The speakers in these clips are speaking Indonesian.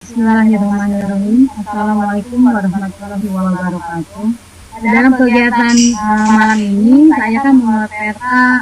Bismillahirrahmanirrahim. Assalamualaikum warahmatullahi wabarakatuh. Dalam kegiatan malam ini saya akan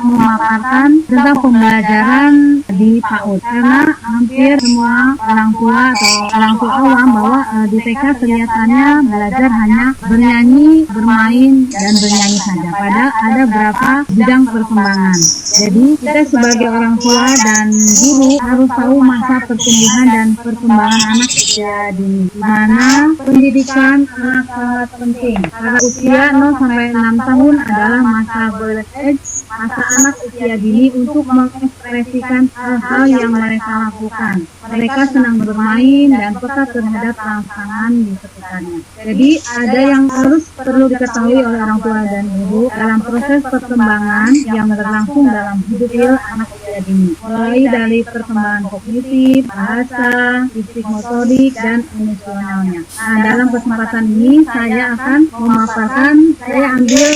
memaparkan tentang pembelajaran di PAUD, karena hampir semua orang tua atau orang tua awam bahwa di TK kelihatannya belajar hanya bernyanyi, bermain, dan bernyanyi saja. Padahal ada beberapa bidang perkembangan. Jadi kita sebagai orang tua dan guru harus tahu masa pertumbuhan dan perkembangan anak usia dini, di mana pendidikan anak sangat penting karena usia 0 sampai 6 tahun adalah masa golden age, masa anak usia dini untuk mengekspresikan hal-hal yang mereka lakukan. Mereka senang bermain dan peka terhadap rangsangan di sekitarnya. Jadi ada yang perlu diketahui oleh orang tua dan guru dalam proses perkembangan yang berlangsung dalam hidup real anak usia dini, mulai dari perkembangan kognitif, bahasa, fisik motorik, dan emosionalnya. Nah, dalam kesempatan ini saya akan memaparkan, saya ambil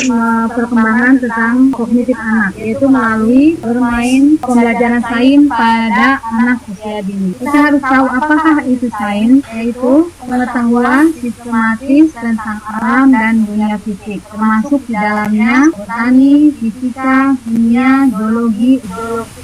perkembangan tentang kognitif anak, yaitu melalui bermain pembelajaran sains pada anak usia dini. Kita harus tahu apakah itu sains, yaitu pengetahuan sistematis tentang alam dan dunia fisik, termasuk di dalamnya botani, fisika, kimia, geologi,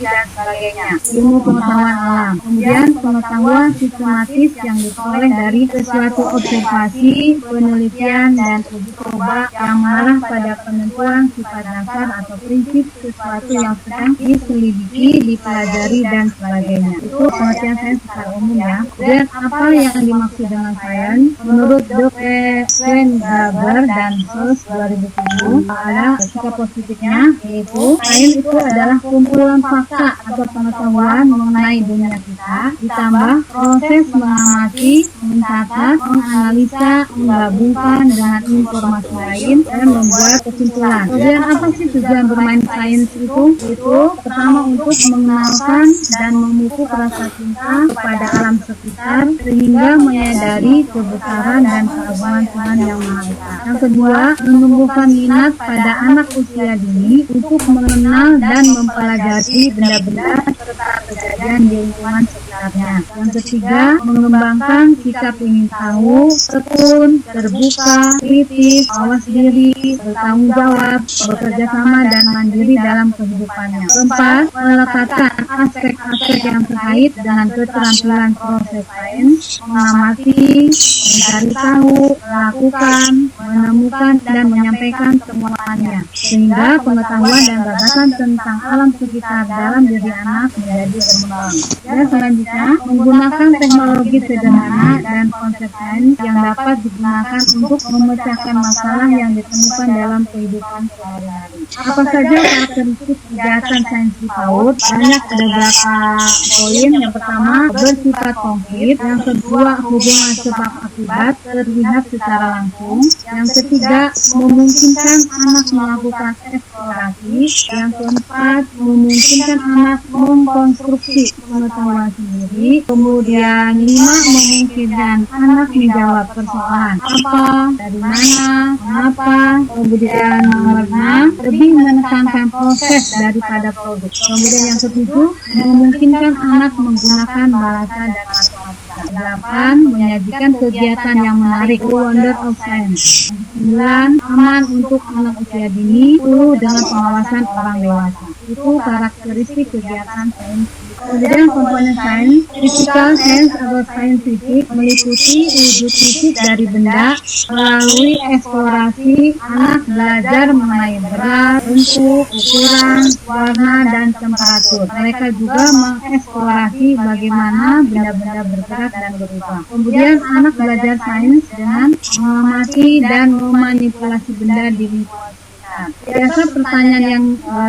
dan sebagainya, ilmu pengetahuan alam. Kemudian pengetahuan sistematis yang diperoleh dari sesuatu observasi, penelitian, dan uji coba yang mengarah pada penentuan sifat dasar atau prinsip sesuatu yang sedang diselidiki, dipelajari, dan sebagainya. Itu pengertian sains secara umum ya. Kemudian apa yang dimaksud dengan sains? Menurut Dr. Sven Graeber dan Sos 2007 ada sikap positifnya, yaitu sains itu adalah kumpulan fakta atau pengetahuan mengenai dunia kita, ditambah proses mengamati, mencatat, menganalisa, menggabungkan dengan informasi lain, dan membuat kesimpulan. Kemudian apa sih tujuan bermain sains itu? Itu pertama untuk mengenalkan dan memupuk rasa cinta kepada alam sekitar sehingga menyadari kebesaran dan keagungan Tuhan Yang Maha Esa. Yang kedua, menumbuhkan minat pada anak usia dini untuk mengenal dan mempelajari benda-benda serta kejadian di lingkungan sekitarnya. Yang ketiga, mengembangkan sikap ingin tahu, tekun, terbuka, kritis, awas diri, bertanggung jawab, bekerja sama dan mandiri dalam kehidupannya. Keempat, meletakkan aspek-aspek yang terkait dengan keterampilan proses sains, mengamati, mencari tahu, melakukan, menemukan, dan menyampaikan temuannya, sehingga pengetahuan dan gagasan tentang alam sekitar dalam diri anak menjadi berkembang. Dan selanjutnya, menggunakan teknologi sederhana dan konsep sains yang dapat digunakan untuk memecahkan masalah yang ditemukan dalam kehidupan sehari-hari. Apa saja karakteristik kegiatan sains di PAUD? Banyak, ada beberapa poin. Yang pertama, bersifat konkret. Yang kedua, hubungan sebab akibat terlihat secara langsung. Yang ketiga, memungkinkan anak melakukan eksplorasi. Yang keempat, memungkinkan anak mengkonstruksi pengetahuan sendiri. Kemudian 5, memungkinkan anak menjawab persoalan apa, dari mana, mengapa. Kemudian nomor 6, lebih menekankan proses daripada produk. Kemudian yang ketujuh, memungkinkan anak menggunakan bahasa dan matematika. 8, menyajikan kegiatan yang menarik, wonder of science. 9, aman untuk anak usia dini. 10, dengan pengawasan orang dewasa. Itu karakteristik kegiatan sains. Kemudian komponen sains, physical science atau sains fisik meliputi wujud fisik dari benda. Melalui eksplorasi, anak belajar mengenai berat, bentuk, ukuran, warna, dan temperatur. Mereka juga mengeksplorasi bagaimana benda-benda bergerak dan berubah. Kemudian anak belajar sains dengan mengamati dan memanipulasi benda di lingkungan sekitar. Biasa pertanyaan yang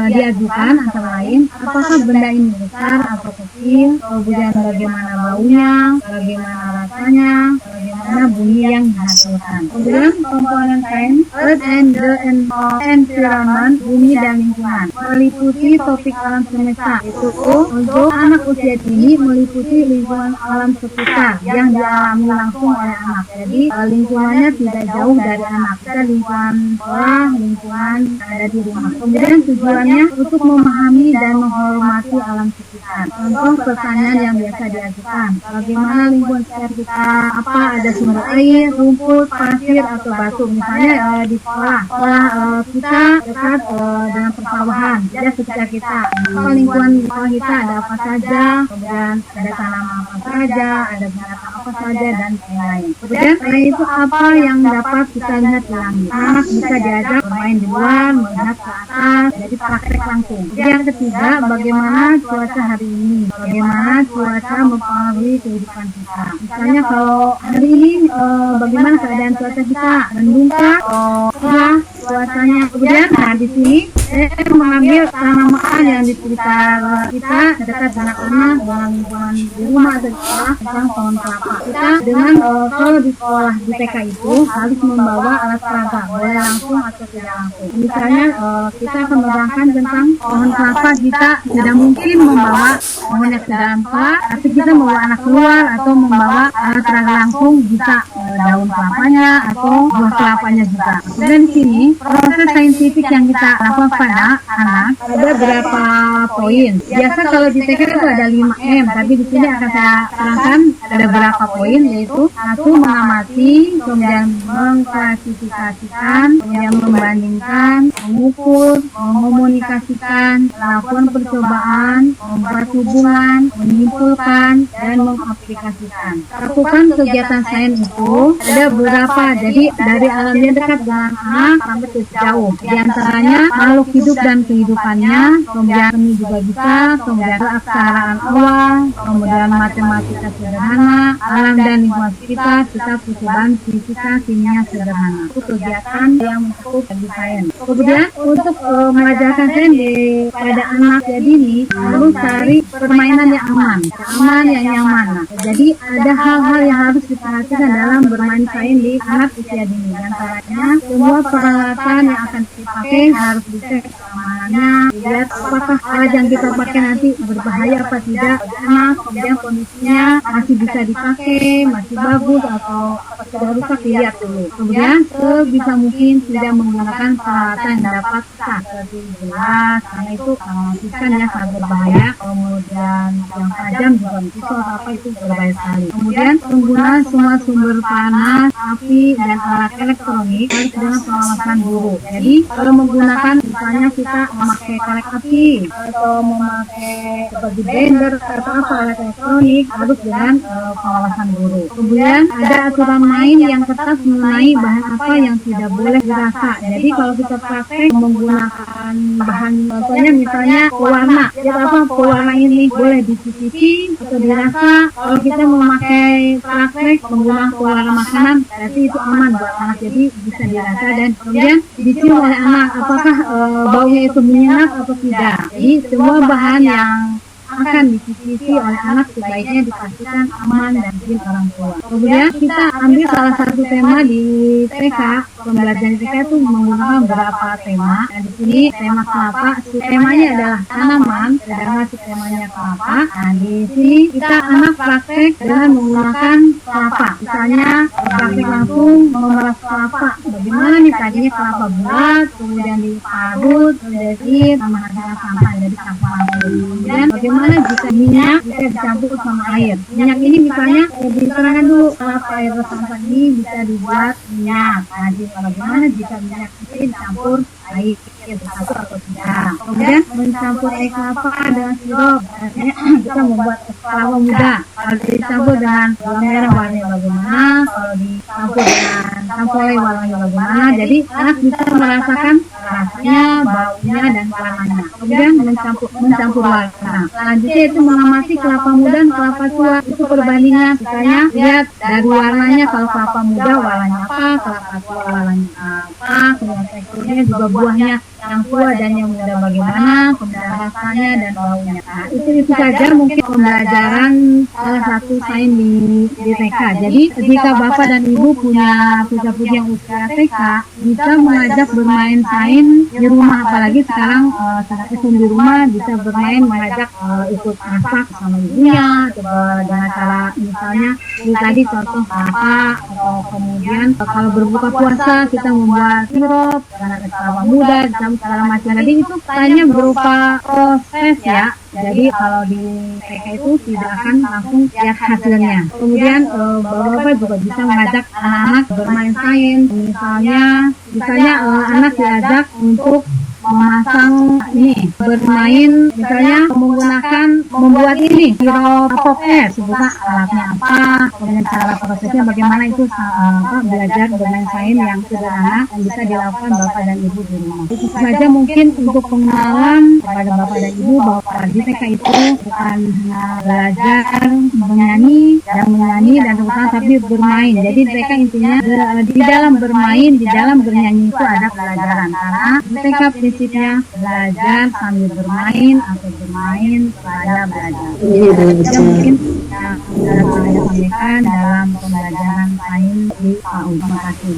diajukan antara lain, apakah benda ini besar atau kecil, kemudian bagaimana baunya, bagaimana rasanya, bagaimana bunyi yang dihasilkan. Kemudian komponen sains Earth and the Environment, bumi dan lingkungan, meliputi topik alam semesta. Itu untuk anak usia dini meliputi lingkungan alam sekitar yang dialami langsung oleh anak. Jadi lingkungannya tidak jauh dari anak. Kita lingkungan sekolah, lingkungan yang ada di rumah. Kemudian tujuannya untuk memahami dan menghormati alam sekitar. Contoh pertanyaan yang biasa diajukan, bagaimana lingkungan sekitar kita? Apa ada sumber air, rumput, pasir atau batu? Misalnya di sekolah kita dekat dengan persawahan. Jadi sekitar kita, apa lingkungan di sekolah kita ada apa saja? Kemudian ada tanaman apa saja, ada binatang apa saja dan lain-lain. Kemudian selain itu apa yang dapat kita lihat di langit? Anak bisa diajak bermain di luar, melihat ke atas, jadi praktek langsung. Yang ketiga, bagaimana cuaca hari ini? Bagaimana cuaca mempengaruhi kehidupan kita? Misalnya kalau hari ini bagaimana keadaan cuaca kita? Mendung kah? Cuacanya. Kemudian di sini saya mengambil tanaman yang di sekitar kita dekat dengan lingkungan di rumah atau di sekolah tentang pohon kelapa. Kita dengan kalau di sekolah di TK itu harus membawa alat peraga, boleh langsung atau tidak langsung. Misalnya kita akan menerangkan tentang pohon kelapa, kita tidak mungkin membawa pohonnya ke dalam kelas, tapi kita membawa anak keluar atau membawa alat peraga langsung, bisa daun kelapanya atau buah kelapanya juga. Kemudian di sini proses saintifik yang kita lakukan pada anak ada berapa poin. Biasa kalau di TK itu ada 5M, tapi di sini akan saya terangkan ada berapa poin, yaitu 1. Mengamati, kemudian mengklasifikasikan, kemudian membandingkan, mengukur, mengomunikasikan, melakukan percobaan, membuat hubungan, menyimpulkan, dan mengaplikasikan. Lakukan kegiatan sains itu ada beberapa, jadi dari alam yang dekat dengan anak sampai ke jauh. Di antaranya makhluk hidup dan kehidupannya, kemudian seni juga bisa, kemudian keaksaraan awal, kemudian matematika sederhana, alam dan lingkungan sekitar, serta percobaan fisika kimia sederhana. Itu kegiatan yang mencakup bagi sains. Kemudian untuk mengajarkan sains pada anak dini harus cari permainan yang aman, yang nyaman. Jadi ada hal-hal yang harus diperhatikan dalam bermain sains di anak usia dini. Antaranya semua peralatan yang akan dipakai harus dicek keamanannya, dilihat apakah alat yang kita pakai nanti berbahaya apa tidak, kemudian kondisinya masih bisa dipakai, masih bagus atau sudah rusak, dilihat dulu. Kemudian sebisa mungkin tidak menggunakan peralatan yang dapat rusak seperti gelas, karena itu kan ya sangat berbahaya. Kemudian yang tajam juga pisau apa itu berbahaya sekali. Kemudian penggunaan semua sumber panas, api dan alat elektronik harus dengan pengawasan guru. Jadi kalau menggunakan misalnya kita memakai korek api atau memakai seperti blender atau apa alat elektronik harus dengan pengawasan guru. Kemudian ada aturan main yang ketat mengenai bahan apa yang tidak boleh dirasa. Jadi kalau kita praktek menggunakan bahan contohnya misalnya pewarna, kita apa pewarna ini boleh dicicipi atau dirasa. Kalau kita memakai praktek menggunakan pewarna makanan, berarti itu aman buat anak, jadi bisa dirasa dan kemudian dicium oleh anak apakah baunya itu menyengat atau tidak. Jadi semua bahan yang akan dicicipi oleh anak sebaiknya dipastikan aman dan izin orang tua. Kemudian kita ambil salah satu tema di TK, pembelajaran TK itu menggunakan beberapa tema. Dan di sini tema kelapa, temanya adalah tanaman, sedangkan temanya kelapa. Nah di sini kita anak praktek dengan menggunakan kelapa. Misalnya praktek langsung memeras kelapa. Bagaimana nih tadinya kelapa bulat, kemudian diparut, kemudian sama hasil sampah jadi campuran. Kemudian bagaimana jika minyak bisa dicampur sama air. Minyak ini misalnya diterangkan dulu kelapa air resapan ini bisa dibuat minyak. Nah, bagaimana jika minyak itu dicampur air satu atau tidak. Kemudian mencampur air kelapa dengan sirup, artinya kita membuat kelapa muda. Kalau dicampur dengan gula merah warnanya bagaimana, kalau dicampur dengan campur warnanya bagaimana. Jadi anak bisa merasakan rasanya, baunya, dan warnanya. Kemudian mencampur warna. Selanjutnya itu mengamati kelapa muda dan kelapa tua. Itu perbandingan, misalnya lihat dari warnanya, kalau kelapa muda warnanya apa, kelapa tua warnanya apa, kemudian teksturnya juga buahnya yang tua dan yang muda bagaimana, kemudian rasanya dan baunya. Nah, itu saja mungkin pembelajaran salah satu sains di TK. Jadi jika Bapak dan Ibu punya puja-puji yang usia TK, bisa mengajak bermain sains di rumah, apalagi sekarang saat itu di rumah bisa bermain, mengajak ikut masak sama ibunya, coba dengan cara misalnya ini tadi contoh apa, atau kemudian kalau berbuka puasa kita membuat sirup dengan kelapa muda dan segala macam. Jadi itu hanya berupa proses ya. Jadi kalau di TK itu tidak akan langsung lihat hasilnya. Kemudian Bapak juga bisa mengajak anak-anak bermain sains. Misalnya anak diajak untuk memasang ini, bermain misalnya membuat ini sirup pop es, buka alatnya apa, kemudian cara prosesnya bagaimana, itu belajar bermain sains yang sederhana yang bisa dilakukan Bapak dan Ibu di rumah. Itu saja mungkin untuk pengenalan kepada Bapak dan Ibu bahwa di TK itu bukan hanya belajar menyanyi dan terutama tapi bermain. Jadi TK intinya di dalam bermain, di dalam bernyanyi itu ada pelajaran, karena di TK prinsipnya belajar sambil bermain atau bermain supaya belajar. Itu mungkin yang saya sampaikan dalam pembelajaran sains di PAUD. Terima kasih.